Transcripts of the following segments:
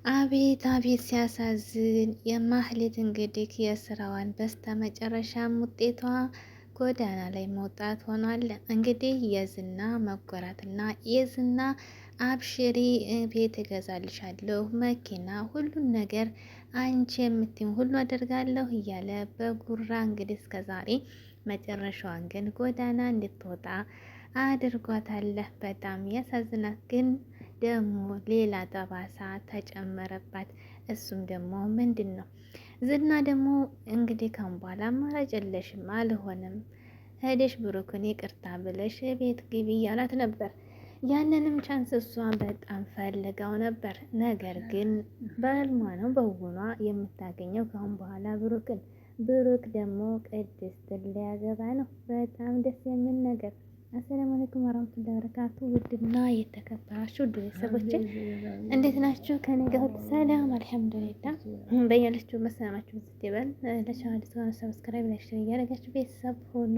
አቤት አቤት ሲያሳዝን! የማህሌት እንግዲህ የስራዋን በስተመጨረሻም ውጤቷ ጎዳና ላይ መውጣት ሆኗል። እንግዲህ የዝና መጎራትና የዝና አብሽሪ ቤት እገዛልሻለሁ፣ መኪና፣ ሁሉን ነገር አንቺ የምትይው ሁሉ አደርጋለሁ እያለ በጉራ እንግዲህ እስከዛሬ መጨረሻዋን ግን ጎዳና እንድትወጣ አድርጓታል። በጣም ያሳዝናት። ግን ደግሞ ሌላ ጠባሳ ተጨመረባት። እሱም ደግሞ ምንድን ነው? ዝና ደግሞ እንግዲህ ካሁን በኋላ አማራጭ የለሽም፣ አልሆነም፣ ሄደሽ ብሩክን ይቅርታ ብለሽ ቤት ግቢ እያላት ነበር። ያንንም ቻንስ እሷ በጣም ፈልጋው ነበር። ነገር ግን በህልሟ ነው በውኗ የምታገኘው ካሁን በኋላ ብሩክን። ብሩክ ደግሞ ቅድስትን ሊያገባ ነው። በጣም ደስ የሚል ነገር። አሰላሙ አለይኩም ወራህመቱላሂ ወበረካቱ። ውድና የተከበራችሁ ውድ ቤተሰቦቼ እንዴት ናችሁ? ከኔ ጋር ሁሉ ሰላም አልሐምዱሊላህ። በያላችሁ መሰላማችሁ ስትበል ለቻናል ተሆነ ሰብስክራይብ፣ ላይክ፣ ሼር እያደረጋችሁ ቤተሰብ ሆኖ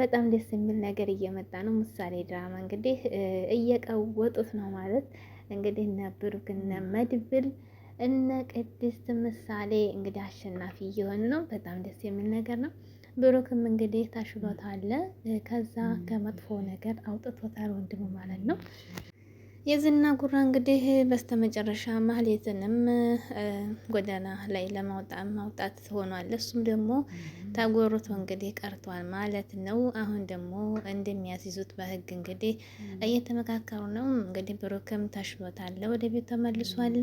በጣም ደስ የሚል ነገር እየመጣ ነው። ምሳሌ ድራማ እንግዲህ እየቀወጡት ነው ማለት እንግዲህ እነ ብሩክ እነ መድብል እነ ቅድስት ምሳሌ እንግዲህ አሸናፊ እየሆኑ ነው። በጣም ደስ የሚል ነገር ነው። ብሩክም እንግዲህ ታሽሎታል። ከዛ ከመጥፎ ነገር አውጥቶታል ወንድሙ ማለት ነው። የዝና ጉራ እንግዲህ በስተመጨረሻ ማህሌትንም ጎዳና ላይ ለማውጣት ሆኗል። እሱም ደግሞ ተጎርቶ እንግዲህ ቀርቷል ማለት ነው። አሁን ደግሞ እንደሚያስይዙት በህግ እንግዲህ እየተመካከሩ ነው። እንግዲህ ብሩክም ታሽሎታል፣ ወደ ቤት ተመልሷል።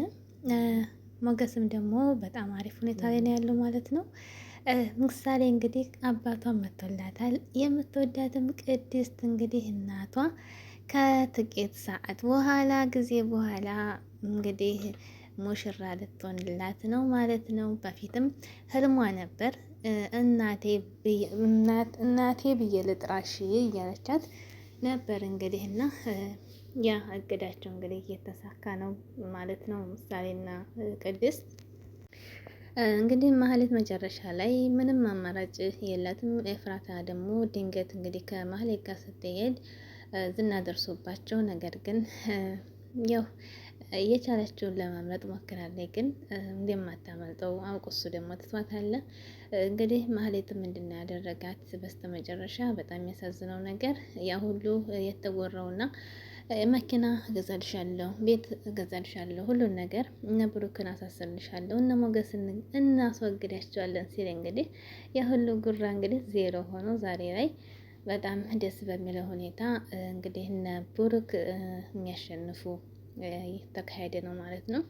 ሞገስም ደግሞ በጣም አሪፍ ሁኔታ ላይ ነው ያለው ማለት ነው። ምሳሌ እንግዲህ አባቷን መቶላታል። የምትወዳትም ቅድስት እንግዲህ እናቷ ከጥቂት ሰዓት በኋላ ጊዜ በኋላ እንግዲህ ሙሽራ ልትሆንላት ነው ማለት ነው። በፊትም ህልሟ ነበር እናቴ ብዬ ልጥራሽ እያለቻት ነበር እንግዲህ እና ያ እቅዳቸው እንግዲህ እየተሳካ ነው ማለት ነው። ምሳሌና ቅድስት እንግዲህ ማህሌት መጨረሻ ላይ ምንም አማራጭ የላትም። ኤፍራታ ደግሞ ድንገት እንግዲህ ከማህሌት ጋር ስትሄድ ዝና ደርሶባቸው፣ ነገር ግን ያው የቻለችውን ለማምለጥ ሞክራለች። ግን እንደማታመልጠው አውቆ እሱ ደግሞ ትቷታል። እንግዲህ ማህሌት ምንድነው ያደረጋት በስተመጨረሻ? በጣም የሚያሳዝነው ነገር ያ ሁሉ የተወራውና መኪና እገዛልሻለሁ፣ ቤት እገዛልሻለሁ፣ ሁሉን ነገር እነ ብሩክን አሳስርልሻለሁ፣ እነ ሞገስን እናስወግዳቸዋለን ሲል እንግዲህ ያ ሁሉ ጉራ እንግዲህ ዜሮ ሆኖ ዛሬ ላይ በጣም ደስ በሚለው ሁኔታ እንግዲህ እነ ብሩክ የሚያሸንፉ የተካሄደ ነው ማለት ነው።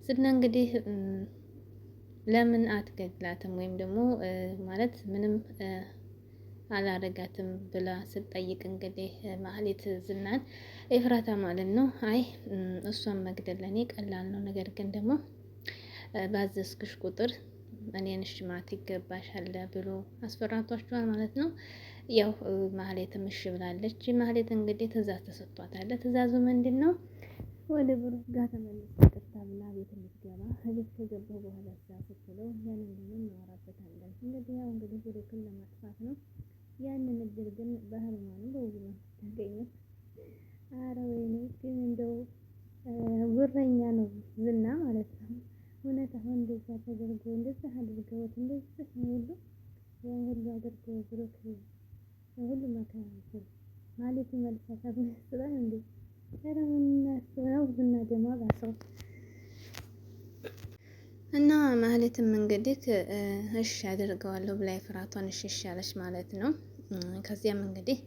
ዝና እንግዲህ ለምን አትገድላትም ወይም ደግሞ ማለት ምንም አላረጋትም ብላ ስትጠይቅ እንግዲህ ማህሌት ዝናን ኤፍራታ ማለት ነው፣ አይ እሷን መግደል ለኔ ቀላል ነው፣ ነገር ግን ደግሞ ባዘዝክሽ ቁጥር እኔን እሺ ማለት ይገባሻል ብሎ አስፈራቷቸዋል ማለት ነው። ያው ማህሌትም እሺ ብላለች። ማህሌት እንግዲህ ትእዛዝ ተሰጥቷታል። ትእዛዙ ምንድን ነው? ወደ ብሩክ ጋር ተመልሳ ይቅርታ ብላ ቤት እንድትገባ። ቤት ከገባሁ በኋላ ስትለው ያንን ደግሞ እናወራበታለን። እንግዲህ ያው እንግዲህ ብሩክን ለማጥፋት ነው። ያንን እድል ግን በህልሟ ነው በውኑ ታገኘው። አረ ወይኔ! ግን እንደው ጉረኛ ነው ዝና ማለት ነው። እውነት አሁን እንደዛ ተደርጎ እንደዛ አድርገውት እንደዛ ሁሉ ያን ሁሉ አድርገው ብሩክ ሁሉ መከራ ማለት ይመልሳታል ያስባል እንዴ? ኧረ ምን ያስበው ዝና ደግሞ ባሰው እና ማለትም እንግዲህ እሺ አደርገዋለሁ ብላ ፍራቷን እሺ አለች ማለት ነው። ከዚያም እንግዲህ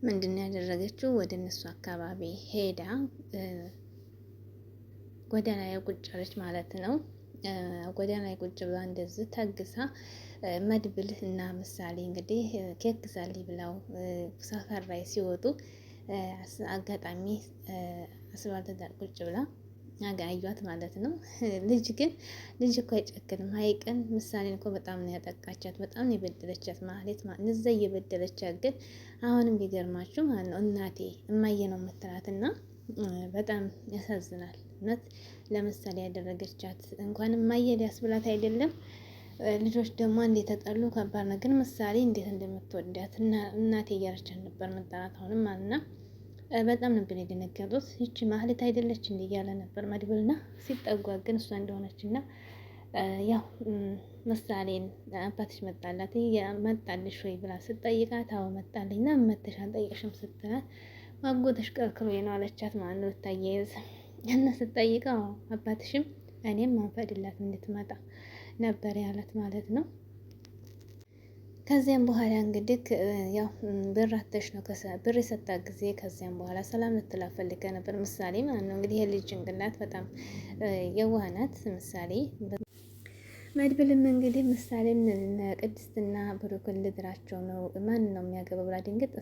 ምንድነው ያደረገችው? ወደ እነሱ አካባቢ ሄዳ ጎዳና ላይ ቁጭ አለች ማለት ነው። ጎዳና ላይ ቁጭ ብላ እንደዚህ ታግሳ መድብል እና ምሳሌ እንግዲህ ኬክ ግዛልኝ ብለው ሰፈር ላይ ሲወጡ አጋጣሚ አስባልት ዳር ቁጭ ብላ አጋዩት ማለት ነው። ልጅ እኮ አይጨክንም ሀይቅን ምሳሌን እኮ በጣም ነው ያጠቃቻት፣ በጣም ነው የበደለቻት ማለት እዛ እየበደለቻት ግን አሁንም ቢገርማችሁ ማለት ነው እናቴ እማዬ ነው የምትላትና በጣም ያሳዝናል። እውነት ለምሳሌ ያደረገቻት እንኳን እማዬ ሊያስብላት አይደለም። ልጆች ደግሞ እንዴት ተጠሉ ከባድ ነው። ግን ምሳሌ እንዴት እንደምትወዳት እናቴ እያለቻት ነበር መጣላት አሁንም ማለት ነው። በጣም ነበር የደነገጡት። ይቺ ማህሌት አይደለች እንዲ እያለ ነበር መድብልና ሲጠጓ ግን እሷ እንደሆነች እና ያው ምሳሌን አባትሽ መጣላት መጣልሽ ወይ ብላ ስትጠይቃት አዎ መጣልኝ እና መተሽ አልጠየቅሽም ስትላት ማጎተሽ ከልክሎኝ ነው አለቻት ማለት ነው። ልታያይዝ እና ስትጠይቀው አባትሽም እኔም አንፈቅድላት እንድትመጣ ነበር ያላት ማለት ነው። ከዚያም በኋላ እንግዲህ ያው ብር አተሽ ነው ብር የሰጣት ጊዜ ከዚያም በኋላ ሰላም ልትላት ፈልጋ ነበር ምሳሌ ማለት ነው። እንግዲህ የልጅ ጭንቅላት በጣም የዋህ ናት ምሳሌ። መድብልም እንግዲህ ምሳሌን ቅድስትና ብሩክን ልድራቸው ነው ማን ነው የሚያገባው ብላ ድንገት